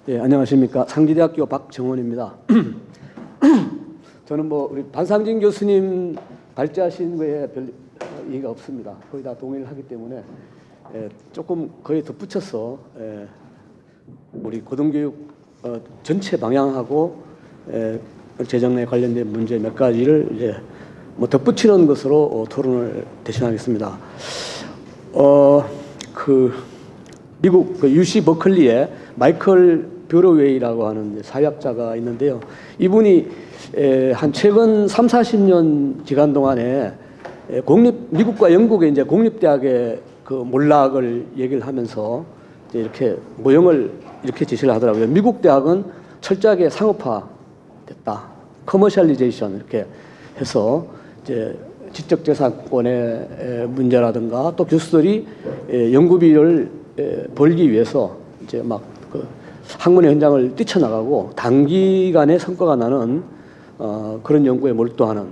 예, 안녕하십니까. 상지대학교 박정원입니다. 저는 우리 반상진 교수님 발제하신 거에 별 이의가 없습니다. 거의 다 동의를 하기 때문에 조금 거의 덧붙여서 우리 고등교육 전체 방향하고 재정에 관련된 문제 몇 가지를 이제 덧붙이는 것으로 토론을 대신하겠습니다. 미국 UC 버클리에 마이클 뷰러웨이라고 하는 사회학자가 있는데요. 이분이 한 최근 3, 40년 기간 동안에 미국과 영국의 이제 공립대학의 그 몰락을 얘기를 하면서 이제 이렇게 모형을 이렇게 제시를 하더라고요. 미국 대학은 철저하게 상업화됐다. 커머셜리제이션 이렇게 해서 이제 지적재산권의 문제라든가 또 교수들이 연구비를 벌기 위해서 이제 학문의 현장을 뛰쳐나가고 단기간에 성과가 나는 그런 연구에 몰두하는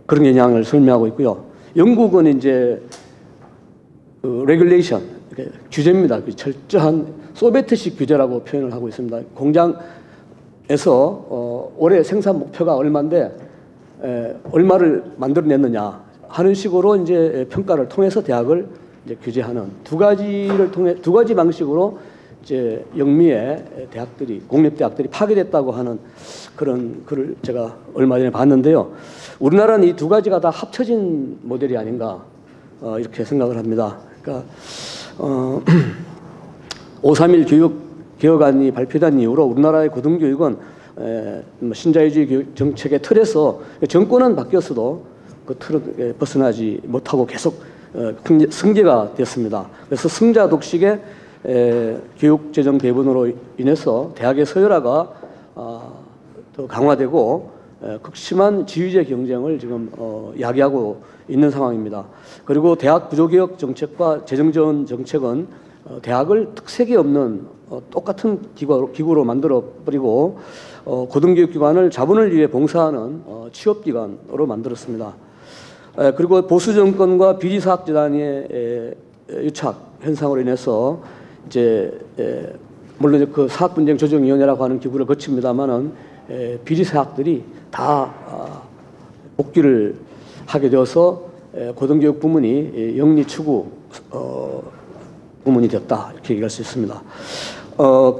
그런 영향을 설명하고 있고요. 영국은 이제 레귤레이션, 규제입니다. 철저한 소비에트식 규제라고 표현을 하고 있습니다. 공장에서 올해 생산 목표가 얼마인데 얼마를 만들어냈느냐 하는 식으로 이제 평가를 통해서 대학을 이제 규제하는 두 가지 방식으로 이제 영미의 대학들이 공립대학들이 파괴됐다고 하는 그런 글을 제가 얼마 전에 봤는데요. 우리나라는 이 두 가지가 다 합쳐진 모델이 아닌가 이렇게 생각을 합니다. 그러니까 5.31 개혁안이 발표된 이후로 우리나라의 고등교육은 신자유주의 교육 정책의 틀에서 정권은 바뀌었어도 그 틀을 벗어나지 못하고 계속 승계가 됐습니다. 그래서 승자 독식의 교육재정 배분으로 인해서 대학의 서열화가 더 강화되고 극심한 지위제 경쟁을 지금 야기하고 있는 상황입니다. 그리고 대학 구조개혁 정책과 재정지원 정책은 대학을 특색이 없는 똑같은 기구로 만들어버리고 고등교육기관을 자본을 위해 봉사하는 취업기관으로 만들었습니다. 그리고 보수정권과 비리사학재단의 유착 현상으로 인해서 이제 물론 그 사학분쟁조정위원회라고 하는 기구를 거칩니다만은 비리사학들이 다 복귀를 하게 되어서 고등교육 부문이 영리 추구 부문이 됐다 이렇게 얘기할 수 있습니다.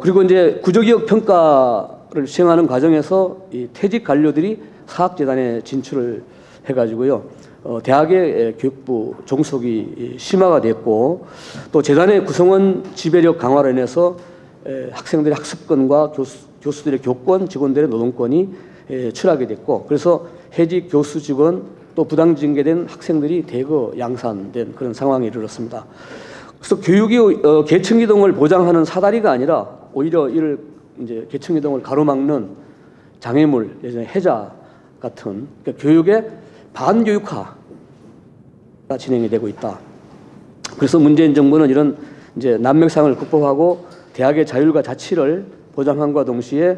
그리고 이제 구조개혁 평가를 시행하는 과정에서 이 퇴직 관료들이 사학재단에 진출을 해가지고요. 대학의 교육부 종속이 심화가 됐고 또 재단의 구성원 지배력 강화로 인해서 학생들의 학습권과 교수들의 교권, 직원들의 노동권이 추락이 됐고 그래서 해직 교수 직원 또 부당 징계된 학생들이 대거 양산된 그런 상황에 이르렀습니다. 그래서 교육이 계층이동을 보장하는 사다리가 아니라 오히려 이를 이제 계층이동을 가로막는 장애물, 예전에 해자 같은 그러니까 교육의 반교육화가 진행이 되고 있다. 그래서 문재인 정부는 이런 이제 난맥상을 극복하고 대학의 자율과 자치를 보장함과 동시에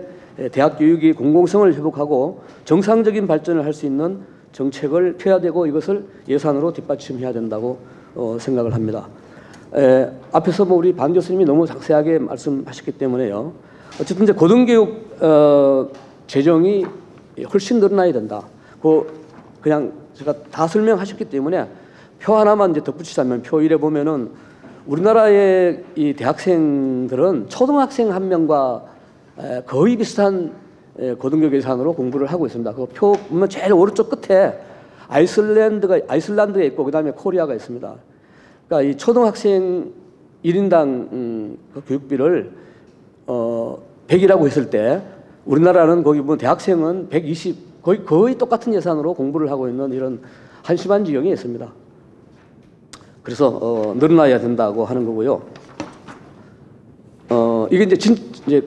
대학 교육이 공공성을 회복하고 정상적인 발전을 할 수 있는 정책을 펴야 되고 이것을 예산으로 뒷받침해야 된다고 생각을 합니다. 앞에서 우리 반 교수님이 너무 상세하게 말씀하셨기 때문에요. 어쨌든 이제 고등교육 재정이 훨씬 늘어나야 된다. 그냥 제가 다 설명하셨기 때문에 표 하나만 이제 덧붙이자면 표 1에 보면은 우리나라의 이 대학생들은 초등학생 한 명과 거의 비슷한 고등교육 예산으로 공부를 하고 있습니다. 그 표 보면 제일 오른쪽 끝에 아이슬란드가 있고 그다음에 코리아가 있습니다. 그러니까 이 초등학생 1인당 그 교육비를 100이라고 했을 때 우리나라는 거기 보면 대학생은 120 거의 똑같은 예산으로 공부를 하고 있는 이런 한심한 지경이 있습니다. 그래서 늘어나야 된다고 하는 거고요. 이게 이제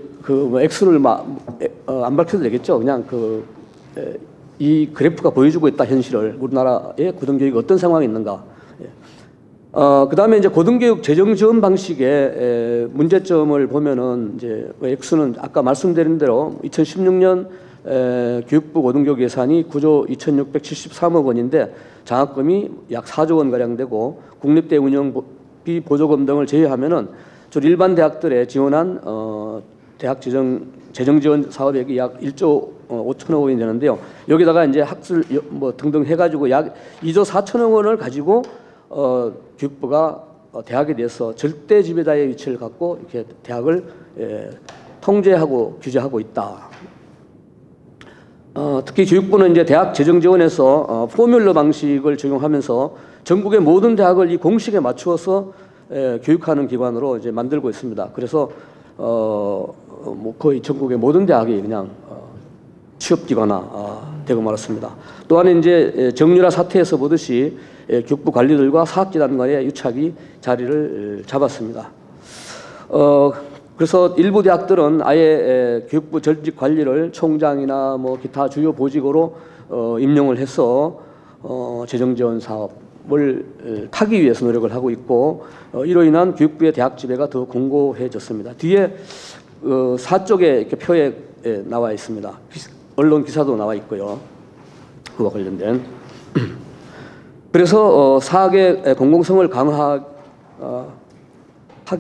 액수를 안 밝혀도 되겠죠. 그냥 이 그래프가 보여주고 있다 현실을 우리나라의 고등교육이 어떤 상황이 있는가. 그다음에 이제 고등교육 재정 지원 방식의 문제점을 보면은 이제 액수는 아까 말씀드린 대로 2016년 교육부 고등교육 예산이 9조 2,673억 원인데 장학금이 약 4조 원 가량 되고 국립대 운영비 보조금 등을 제외하면은 주로 일반 대학들에 지원한 대학 재정 지원 사업액이 약 1조 5천억 원이 되는데요. 여기다가 이제 학술 뭐 등등 해가지고 약 2조 4천억 원을 가지고 교육부가 대학에 대해서 절대 지배자의 위치를 갖고 이렇게 대학을 통제하고 규제하고 있다. 특히 교육부는 이제 대학 재정 지원에서 포뮬러 방식을 적용하면서 전국의 모든 대학을 이 공식에 맞추어서 교육하는 기관으로 이제 만들고 있습니다. 그래서 뭐 거의 전국의 모든 대학이 그냥 취업기관화 되고 말았습니다. 또한 이제 정유라 사태에서 보듯이 교육부 관리들과 사학재단 간의 유착이 자리를 잡았습니다. 그래서 일부 대학들은 아예 교육부 전직 관리를 총장이나 뭐 기타 주요 보직으로 임명을 해서 재정 지원 사업을 타기 위해서 노력을 하고 있고 이로 인한 교육부의 대학 지배가 더 공고해졌습니다. 뒤에 4쪽에 이렇게 표에 나와 있습니다. 언론 기사도 나와 있고요. 그와 관련된. 그래서 사학의 공공성을 강화하기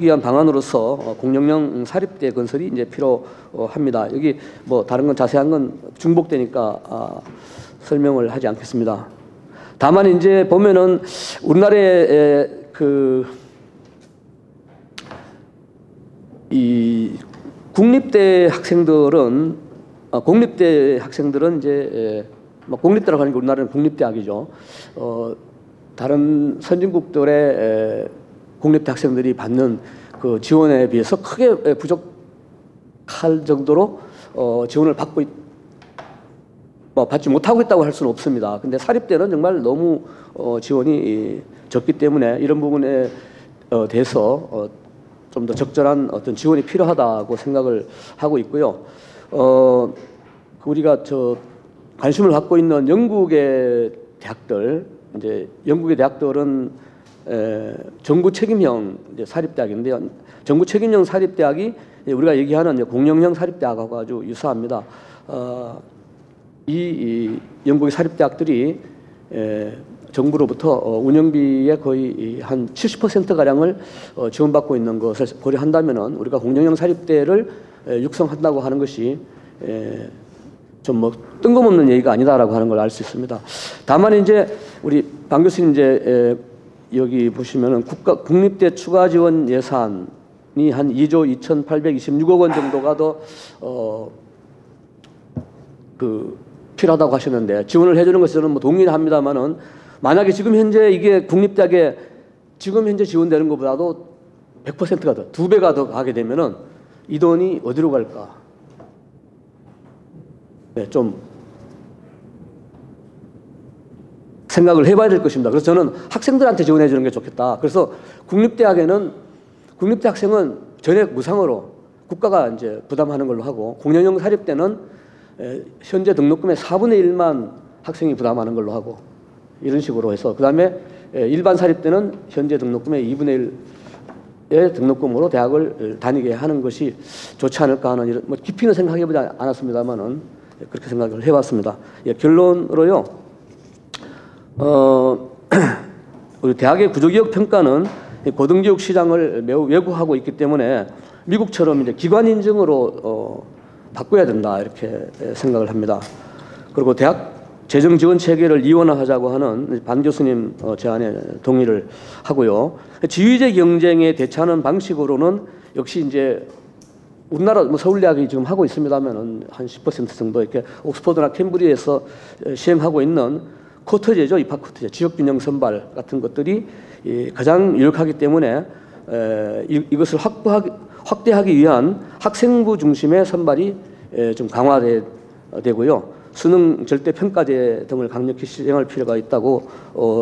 위한 방안으로서 공영형 사립대 건설이 이제 필요합니다. 여기 뭐 다른 건 자세한 건 중복되니까 설명을 하지 않겠습니다. 다만 이제 보면은 우리나라의 이 국립대 학생들은 공립대 학생들은 이제 공립대라고 하는 게 우리나라는 국립대학이죠. 다른 선진국들의 공립대 학생들이 받는 그 지원에 비해서 크게 부족할 정도로 지원을 받지 못하고 있다고 할 수는 없습니다. 근데 사립대는 정말 너무 지원이 적기 때문에 이런 부분에 대해서 좀 더 적절한 어떤 지원이 필요하다고 생각을 하고 있고요. 우리가 관심을 갖고 있는 영국의 대학들, 이제 영국의 대학들은 정부 책임형 사립대학인데요. 정부 책임형 사립대학이 우리가 얘기하는 공영형 사립대학하고 아주 유사합니다. 이 영국의 사립대학들이 정부로부터 운영비의 거의 한 70%가량을 지원받고 있는 것을 고려한다면은 우리가 공영형 사립대를 육성한다고 하는 것이 좀 뭐 뜬금없는 얘기가 아니다라고 하는 걸 알 수 있습니다. 다만 이제 우리 방 교수님 이제 여기 보시면은 국립대 추가 지원 예산이 한 2조 2,826억 원 정도가 더 필요하다고 하셨는데 지원을 해주는 것은 뭐 동의는 합니다만은 만약에 지금 현재 이게 국립대학에 지금 현재 지원되는 것보다도 100%가 더 2배가 더 가게 되면은 이 돈이 어디로 갈까? 네, 좀 생각을 해봐야 될 것입니다. 그래서 저는 학생들한테 지원해 주는 게 좋겠다. 그래서 국립대 학생은 전액 무상으로 국가가 이제 부담하는 걸로 하고 공영형 사립대는 현재 등록금의 4분의 1만 학생이 부담하는 걸로 하고 이런 식으로 해서 그다음에 일반 사립대는 현재 등록금의 2분의 1의 등록금으로 대학을 다니게 하는 것이 좋지 않을까 하는 이런 뭐 깊이는 생각해보지 않았습니다만은 그렇게 생각을 해봤습니다. 결론으로요. 우리 대학의 구조개혁 평가는 고등교육 시장을 매우 왜곡하고 있기 때문에 미국처럼 이제 기관 인증으로 바꿔야 된다 이렇게 생각을 합니다. 그리고 대학 재정 지원 체계를 이원화하자고 하는 반 교수님 제안에 동의를 하고요. 지휘제 경쟁에 대처하는 방식으로는 역시 이제 우리나라 뭐 서울대학이 지금 하고 있습니다만은 한 10% 정도 이렇게 옥스퍼드나 캠브리지에서 시행하고 있는 쿼터제죠, 입학 쿼터제, 지역균형 선발 같은 것들이 가장 유력하기 때문에 이것을 확대하기 위한 학생부 중심의 선발이 좀 강화되고요. 수능 절대평가제 등을 강력히 시행할 필요가 있다고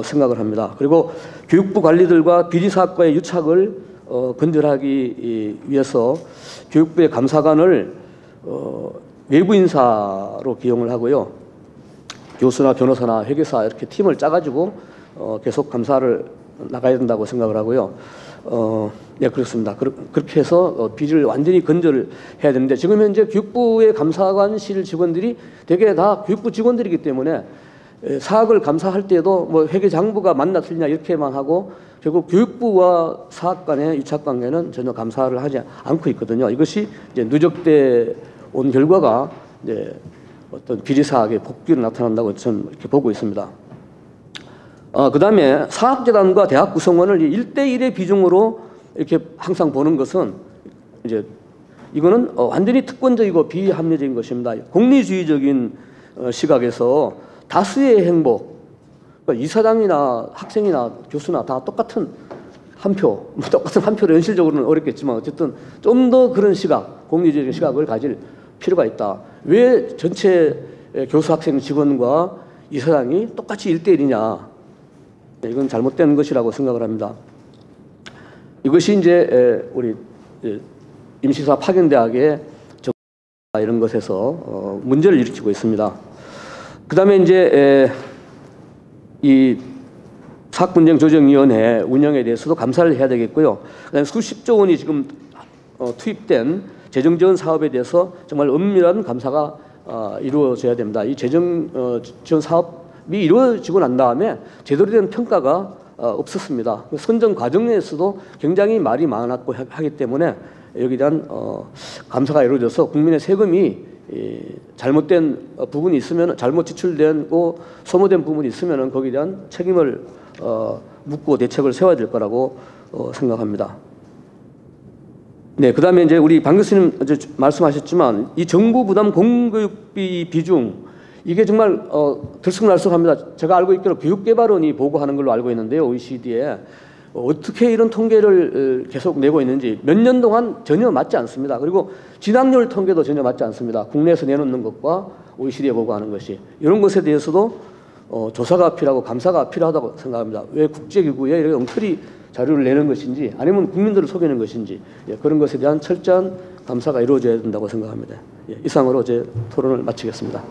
생각을 합니다. 그리고 교육부 관리들과 비리사학과의 유착을 근절하기 위해서 교육부의 감사관을 외부 인사로 기용을 하고요. 교수나 변호사나 회계사 이렇게 팀을 짜가지고 계속 감사를 나가야 된다고 생각을 하고요. 네, 그렇습니다. 그렇게 해서 비리를 완전히 근절해야 되는데 지금 현재 교육부의 감사관실 직원들이 대개 다 교육부 직원들이기 때문에 사학을 감사할 때도 뭐 회계장부가 맞나 틀리냐 이렇게만 하고 결국 교육부와 사학 간의 유착관계는 전혀 감사를 하지 않고 있거든요. 이것이 이제 누적돼 온 결과가 이제 어떤 비리사학의 복귀로 나타난다고 저는 이렇게 보고 있습니다. 그 다음에 사학재단과 대학 구성원을 1대1의 비중으로 이렇게 항상 보는 것은 이제 이거는 완전히 특권적이고 비합리적인 것입니다. 공리주의적인 시각에서 다수의 행복, 그러니까 이사장이나 학생이나 교수나 다 똑같은 한 표, 똑같은 한 표를 현실적으로는 어렵겠지만 어쨌든 좀 더 그런 시각, 공리적인 시각을 가질 필요가 있다. 왜 전체 교수, 학생, 직원과 이사장이 똑같이 1대1이냐. 이건 잘못된 것이라고 생각을 합니다. 이것이 이제 우리 임시사 파견대학의 이런 것에서 문제를 일으키고 있습니다. 그 다음에 이제 이 사학분쟁조정위원회 운영에 대해서도 감사를 해야 되겠고요. 그다음에 수십조 원이 지금 투입된 재정지원 사업에 대해서 정말 엄밀한 감사가 이루어져야 됩니다. 이 재정지원 사업이 이루어지고 난 다음에 제대로 된 평가가 없었습니다. 선정 과정에서도 굉장히 말이 많았고 하기 때문에 여기에 대한 감사가 이루어져서 국민의 세금이 잘못된 부분이 있으면, 잘못 지출되고 소모된 부분이 있으면 거기에 대한 책임을 묻고 대책을 세워야 될 거라고 생각합니다. 네, 그 다음에 이제 우리 방 교수님 말씀하셨지만 이 정부 부담 공교육비 비중, 이게 정말 들쑥날쑥합니다. 제가 알고 있기로 교육개발원이 보고하는 걸로 알고 있는데요, OECD에. 어떻게 이런 통계를 계속 내고 있는지 몇 년 동안 전혀 맞지 않습니다. 그리고 진학률 통계도 전혀 맞지 않습니다. 국내에서 내놓는 것과 OECD에 보고하는 것이. 이런 것에 대해서도 조사가 필요하고 감사가 필요하다고 생각합니다. 왜 국제기구에 이렇게 엉터리 자료를 내는 것인지, 아니면 국민들을 속이는 것인지, 그런 것에 대한 철저한 감사가 이루어져야 된다고 생각합니다. 이상으로 제 토론을 마치겠습니다.